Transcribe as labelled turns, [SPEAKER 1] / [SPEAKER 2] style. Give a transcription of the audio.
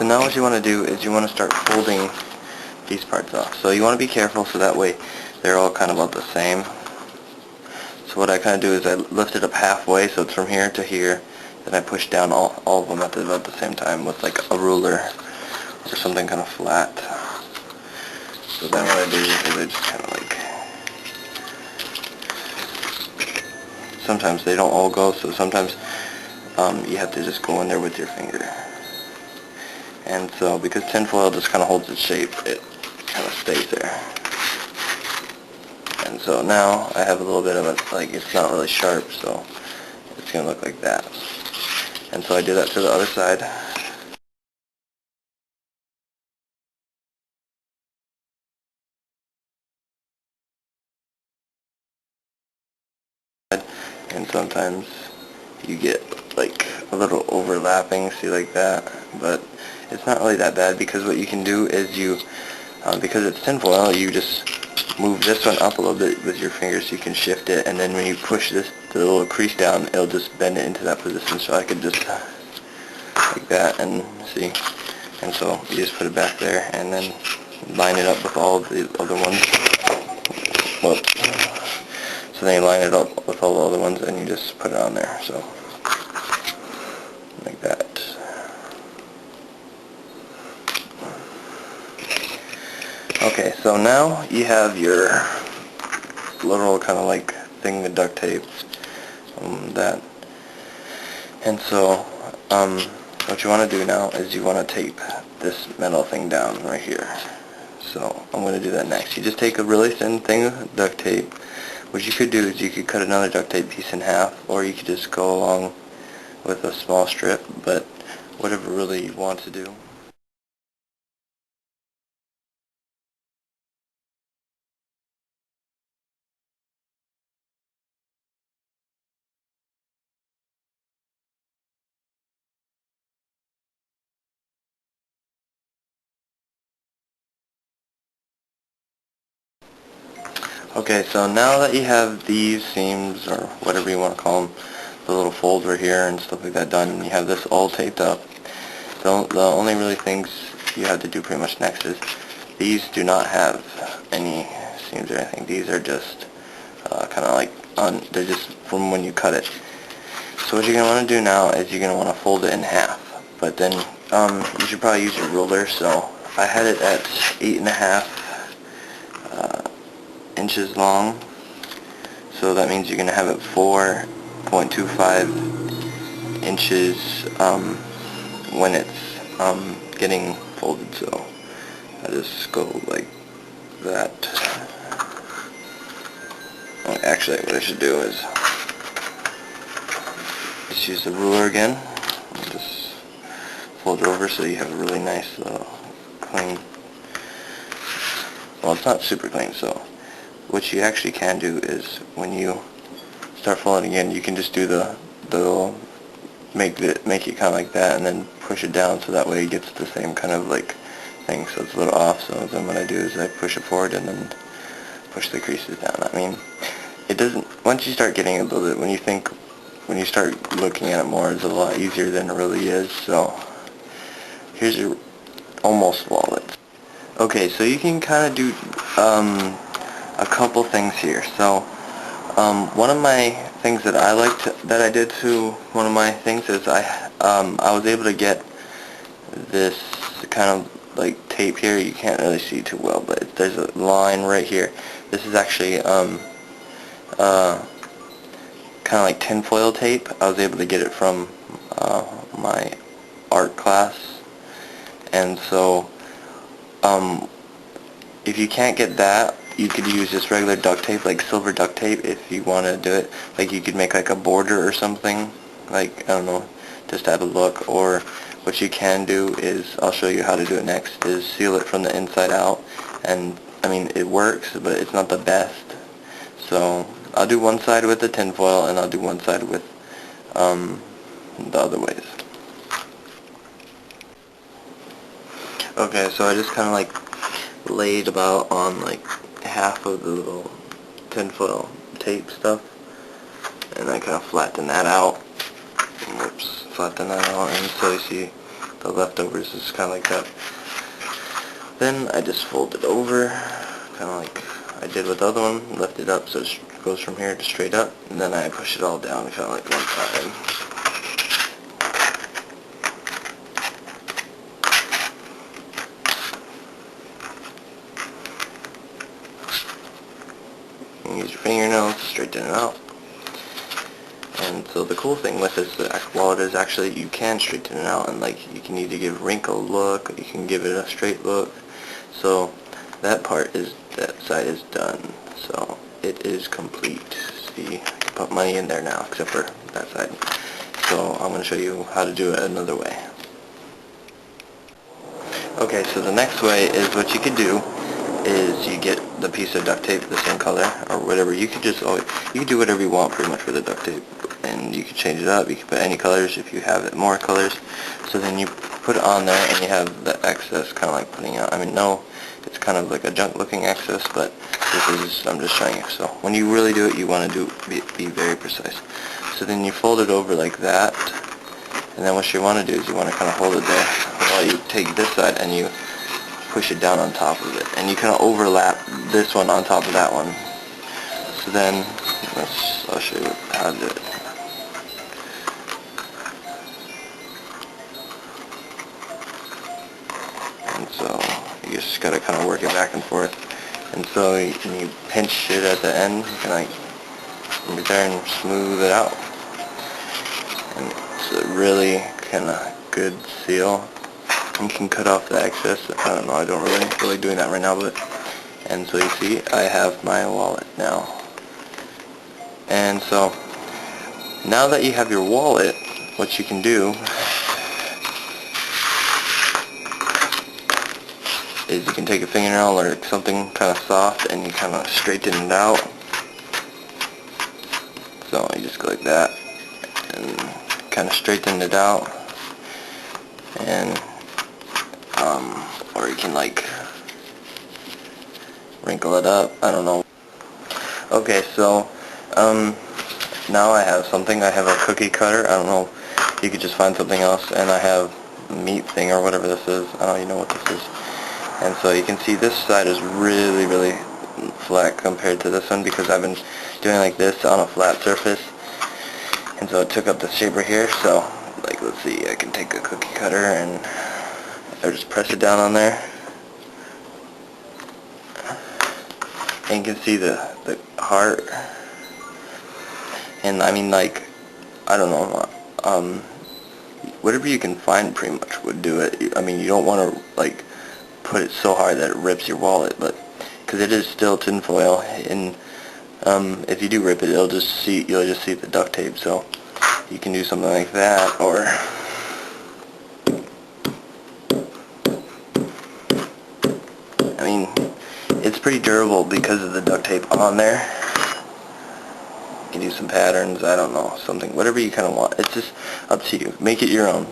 [SPEAKER 1] So now what you want to do is you want to start folding these parts off. So you want to be careful so that way they're all kind of about the same. So what I kind of do is I lift it up halfway, so it's from here to here, then I push down all of them at about the same time with like a ruler or something kind of flat. So then what I do is I just kind of like, sometimes they don't all go, so sometimes you have to just go in there with your finger. And so because tinfoil just kind of holds its shape, it kind of stays there. And so now I have a little bit of it, like it's not really sharp, so it's going to look like that. And so I do that to the other side. And sometimes you get like a little overlapping, see, like that, but it's not really that bad because what you can do is you, because it's tinfoil, you just move this one up a little bit with your fingers so you can shift it, and then when you push this, the little crease down, it'll just bend it into that position, so I could just like that, and see, and so you just put it back there and then line it up with all of the other ones. Well, so then you line it up with all the other ones and you just put it on there, so like that. Okay, so now you have your little kind of like thing with duct tape, that, and so what you want to do now is you want to tape this metal thing down right here. So I'm going to do that next. You just take a really thin thing of duct tape. What you could do is you could cut another duct tape piece in half, or you could just go along with a small strip, but whatever really you want to do. Okay, so now that you have these seams, or whatever you want to call them, the little folds right here and stuff like that done, and you have this all taped up, the only really things you have to do pretty much next is, these do not have any seams or anything. These are just kind of like, they're just from when you cut it. So what you're going to want to do now is you're going to want to fold it in half, but then you should probably use your ruler. So I had it at 8.5 inches long, so that means you're going to have it 4.25 inches when it's getting folded. So I just go like that. Actually, what I should do is just use the ruler again and just fold it over so you have a really nice clean, well, it's not super clean. So what you actually can do is when you start folding again, you can just do the make it kind of like that and then push it down, so that way it gets the same kind of like thing, so it's a little off. So then what I do is I push it forward and then push the creases down. I mean, it doesn't, once you start getting a little bit, when you start looking at it more, it's a lot easier than it really is. So here's your almost wallet. Okay, so you can kind of do a couple things here. So one of my things that I that I did to one of my things is I was able to get this kind of like tape here. You can't really see too well, but there's a line right here. This is actually kind of like tinfoil tape. I was able to get it from my art class, and so if you can't get that, you could use just regular duct tape, like silver duct tape, if you want to do it. Like you could make like a border or something, like, I don't know, just to have a look. Or what you can do is, I'll show you how to do it next, is seal it from the inside out. And I mean, it works, but it's not the best. So I'll do one side with the tinfoil and I'll do one side with the other ways. Okay, so I just kind of like laid about on like half of the little tinfoil tape stuff, and I kind of flatten that out. Whoops, flatten that out, and so you see the leftovers is kind of like that. Then I just fold it over, kind of like I did with the other one, lift it up so it goes from here to straight up, and then I push it all down kind of like one time. Use your fingernails, straighten it out. And so the cool thing with this wallet is actually you can straighten it out, and like you can either give a wrinkled look, you can give it a straight look. So that part is, that side is done. So it is complete. See, I can put money in there now except for that side. So I'm going to show you how to do it another way. Okay, so the next way is what you could do is you get the piece of duct tape the same color or whatever. You could just always, you can do whatever you want pretty much with the duct tape, and you can change it up. You can put any colors if you have it more colors. So then you put it on there and you have the excess kind of like putting out. I mean, no, it's kind of like a junk looking excess, but this is, I'm just showing you. So when you really do it, you want to be very precise. So then you fold it over like that, and then what you want to do is you want to kind of hold it there while you take this side and you push it down on top of it, and you kind of overlap this one on top of that one. So then I'll show you how to do it. And so you just gotta kind of work it back and forth. And so when you pinch it at the end, you can like right there and smooth it out. And it's a really kind of good seal. You can cut off the excess. I don't know, I don't really doing that right now, but, and so you see I have my wallet now. And so now that you have your wallet, what you can do is you can take a fingernail or something kind of soft and you kind of straighten it out. So you just go like that and kind of straighten it out, and or you can like wrinkle it up, I don't know. Okay, so now I have something. I have a cookie cutter. I don't know, you could just find something else, and I have a meat thing or whatever this is. I don't even know what this is. And so you can see this side is really flat compared to this one because I've been doing like this on a flat surface, and so it took up the shape right here. So like, let's see, I can take a cookie cutter and I just press it down on there, and you can see the heart. And I mean, like, I don't know, whatever you can find pretty much would do it. I mean, you don't want to like put it so hard that it rips your wallet, but because it is still tinfoil, and if you do rip it, you'll just see the duct tape. So you can do something like that, or I mean, it's pretty durable because of the duct tape on there. You can do some patterns, I don't know, something, whatever you kind of want. It's just up to you. Make it your own.